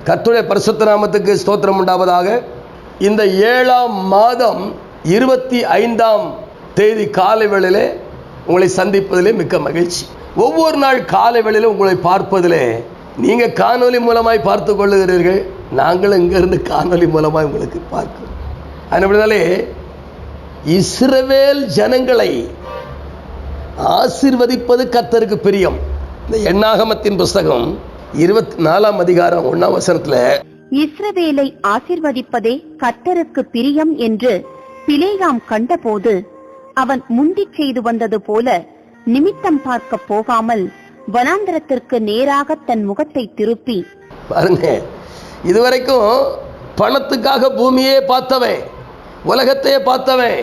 கர்த்தருடைய பரிசுத்த நாமத்துக்கு ஸ்தோத்திரம் உண்டாவதாக. இந்த 7ஆம் மாதம் 25ஆம் தேதி காலை வேளையிலே உங்களை சந்திப்பதிலே மிக்க மகிழ்ச்சி. ஒவ்வொரு நாள் காலை வேளையிலே உங்களை பார்ப்பதிலே நீங்கள் காணொலி மூலமாய் பார்த்து கொள்ளுகிறீர்கள், நாங்களும் இங்கிருந்து காணொலி மூலமாய் உங்களுக்கு பார்க்கிறோம். அதனாலே இஸ்ரவேல் ஜனங்களை ஆசீர்வதிப்பது கர்த்தருக்கு பிரியம். இந்த எண்ணாகமத்தின் புஸ்தகம் 24ஆம் அதிகாரம் 1ஆம் வசனத்துல, இஸ்ரவேலை ஆசீர்வதிப்பதே கர்த்தருக்கு பிரியம் என்று பிலேயாம் கண்டபோது அவன் முந்திச் செய்து வந்தது போல நிமித்தம் பார்க்க போகாமல் வனாந்தரத்திற்கு நேராக தன் முகத்தை திருப்பி. பாருங்க, இதுவரைக்கும் பணத்துக்காக பூமியே பார்த்தவன், உலகத்தையே பார்த்தவன்.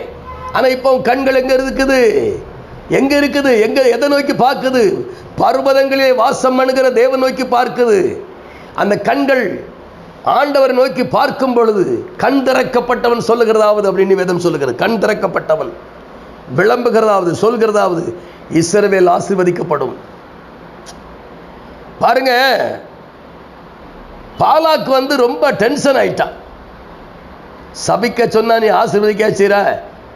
ஆனா இப்போ கண்கள் எங்க இருக்குது? எதை நோக்கி பார்க்குது? பர்வதங்களிலே வாசம் பண்ணுகிற தேவன் நோக்கி பார்க்குது. அந்த கண்கள் ஆண்டவரை நோக்கி பார்க்கும் பொழுது கண் திறக்கப்பட்டவன் சொல்லுகிறதாவது அப்படின்னு வேதம் சொல்லுகிறது. கண் திறக்கப்பட்டவன் விளம்புகிறதாவது சொல்கிறதாவது இஸ்ரவேல் ஆசீர்வதிக்கப்படும். பாருங்க, பாலாக்கு ரொம்ப டென்ஷன் ஆயிட்டான். சபிக்க சொன்னா நீ ஆசீர்வதிக்க செய்ற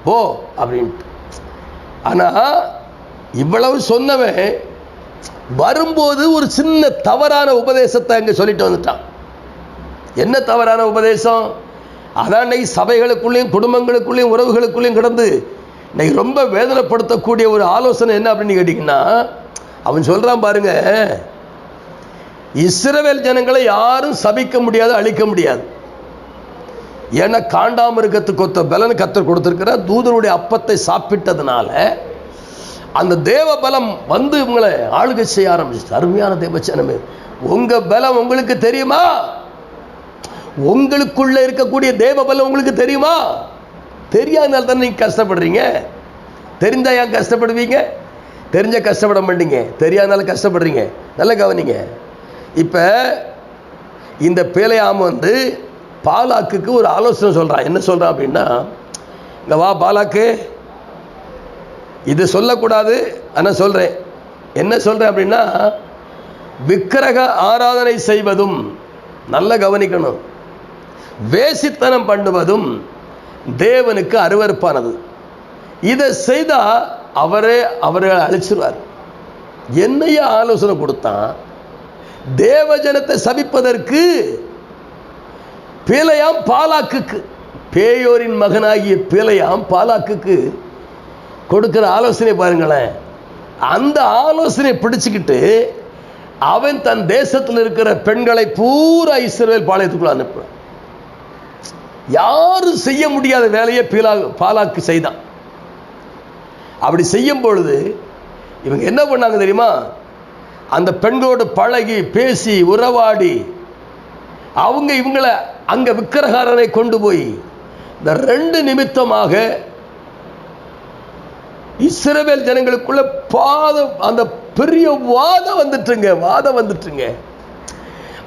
போ அப்படின்ட்டு. ஆனா இவ்வளவு சொன்னவன் வரும்போது ஒரு சின்ன தவறான உபதேசத்தை அங்க சொல்லிட்டு வந்துட்டான். என்ன தவறான உபதேசம்? அதான் இன்னைக்கு சபைகளுக்குள்ளேயும் குடும்பங்களுக்குள்ளேயும் உறவுகளுக்குள்ளேயும் கிடந்து இன்னைக்கு ரொம்ப வேதனைப்படுத்தக்கூடிய ஒரு ஆலோசனை என்ன அப்படின்னு கேட்டீங்கன்னா, அவன் சொல்றான் பாருங்க, இஸ்ரவேல் ஜனங்களை யாரும் சபிக்க முடியாது, அழிக்க முடியாது. ஏன்னா காண்டாமிருகத்துக்கு ஒத்த பலன் கர்த்தர் கொடுத்திருக்கிற தூதருடைய அப்பத்தை சாப்பிட்டதுனால அந்த தேவ பலம் வந்து உங்களை ஆளுகை செய்ய ஆரம்பிச்சு. அருமையான தேவச்சனமே, உங்க பலம் உங்களுக்கு தெரியுமா? உங்களுக்குள்ள இருக்கக்கூடிய தேவ பலம் உங்களுக்கு தெரியுமா? தெரியாதனால தானே நீங்க கஷ்டப்படுறீங்க. தெரிந்தா ஏன் கஷ்டப்படுவீங்க? தெரிஞ்ச கஷ்டப்பட மாட்டீங்க, தெரியாதனால கஷ்டப்படுறீங்க. நல்ல கவனிங்க. இப்ப இந்த பேலையாம் பாலாக்குக்கு ஒரு ஆலோசனை சொல்றான். என்ன சொல்றான் அப்படின்னா, இங்க வா பாலாக்கு, இது சொல்லக்கூடாது, ஆனா சொல்றேன். என்ன சொல்றேன் அப்படின்னா, விக்கிரக ஆராதனை செய்வதும், நல்ல கவனிக்கணும், வேசித்தனம் பண்ணுவதும் தேவனுக்கு அருவருப்பானது. இதை செய்தா அவரை அழிச்சிருவார். என்னைய ஆலோசனை கொடுத்தான்? தேவஜனத்தை சபிப்பதற்கு பேலையாம் பாலாக்குக்கு, பேயோரின் மகனாகிய பேலையாம் பாலாக்குக்கு கொடுக்கிற ஆலோசனை பாருங்களேன். அந்த ஆலோசனை பிடிச்சுக்கிட்டு அவன் தன் தேசத்தில் இருக்கிற பெண்களை பூரா இஸ்ரவேல் பாளையத்துக்குள்ள அனுப்புறான். யாரும் செய்ய முடியாத வேலையை பாலாக்கு செய்தான். அப்படி செய்யும் பொழுது இவங்க என்ன பண்ணாங்க தெரியுமா? அந்த பெண்களோடு பழகி பேசி உறவாடி அவங்க இவங்களை அங்க விக்கிரகாரனை கொண்டு போய் இந்த 2 நிமித்தமாக இஸ்ரவேல் ஜனங்களுக்குள்ள அந்த பெரிய வாதம் வந்துட்டுங்க.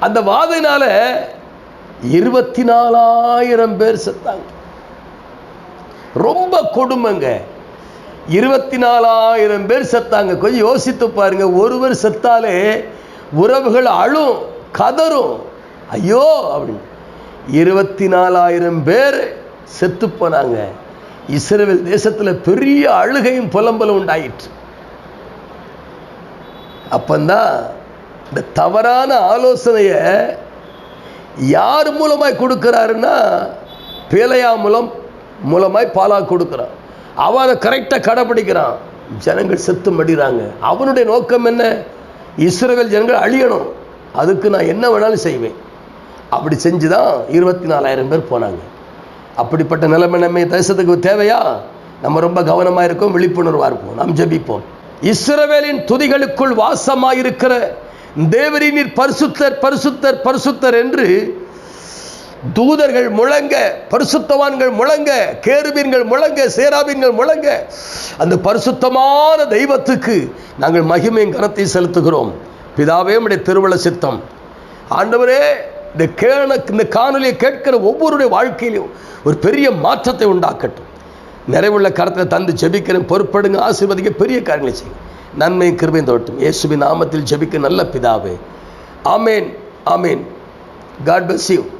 அந்த வாதினால 24,000 பேர் செத்தாங்க. ரொம்ப கொடுமைங்க. 24,000 பேர் செத்தாங்க. கொஞ்சம் யோசித்து பாருங்க. ஒருவர் செத்தாலே உறவுகள் அழும், கதரும், ஐயோ அப்படின்னு. 24,000 பேர் செத்து போனாங்க. இஸ்ரவேல் தேசத்துல பெரிய அழுகையும் புலம்பலும் உண்டாயிற்று. அப்பந்தான் இந்த தவறான ஆலோசனைய யார் மூலமாய் கொடுக்கிறாருன்னா, பேலையா மூலமாய் பாலாக் கொடுக்கிறான். அவனை கரெக்டா கடைபிடிக்கிறான். ஜனங்கள் செத்து மடிறாங்க. அவனுடைய நோக்கம் என்ன? இஸ்ரவேல் ஜனங்கள் அழியணும், அதுக்கு நான் என்ன வேணாலும் செய்வேன். அப்படி செஞ்சுதான் 24,000 பேர் போனாங்க. அப்படிப்பட்ட நிலைமை நம்ம தேசத்துக்கு தேவையா? நம்ம ரொம்ப கவனமா இருக்கோம், விழிப்புணர்வா இருப்போம், நாம் ஜெபிப்போம். இஸ்ரவேலின் துதிகளுக்குள் வாசமாயிருக்கிற தேவரீர் பரிசுத்தர் பரிசுத்தர் பரிசுத்தர் என்று தூதர்கள் முழங்க, பரிசுத்தவான்கள் முழங்க, கேருபீன்கள் முழங்க, சேராபீன்கள் முழங்க, அந்த பரிசுத்தமான தெய்வத்துக்கு நாங்கள் மகிமையும் கனத்தை செலுத்துகிறோம். பிதாவே, உம்முடைய திருவுள சித்தம். ஆண்டவரே, இந்த காணொலியை கேட்கிற ஒவ்வொருடைய வாழ்க்கையிலும் ஒரு பெரிய மாற்றத்தை உண்டாக்கட்டும். நிறைவுள்ள கரத்தை தந்து ஜெபிக்கிறேன். பொறுப்படுங்க, ஆசீர்வதிக்க, பெரிய காரியங்களை செய்யும். நன்மை கிருபையும் தோட்டும். இயேசுவின் நாமத்தில் ஜெபிக்க நல்ல பிதாவே, ஆமேன், ஆமேன். God bless you.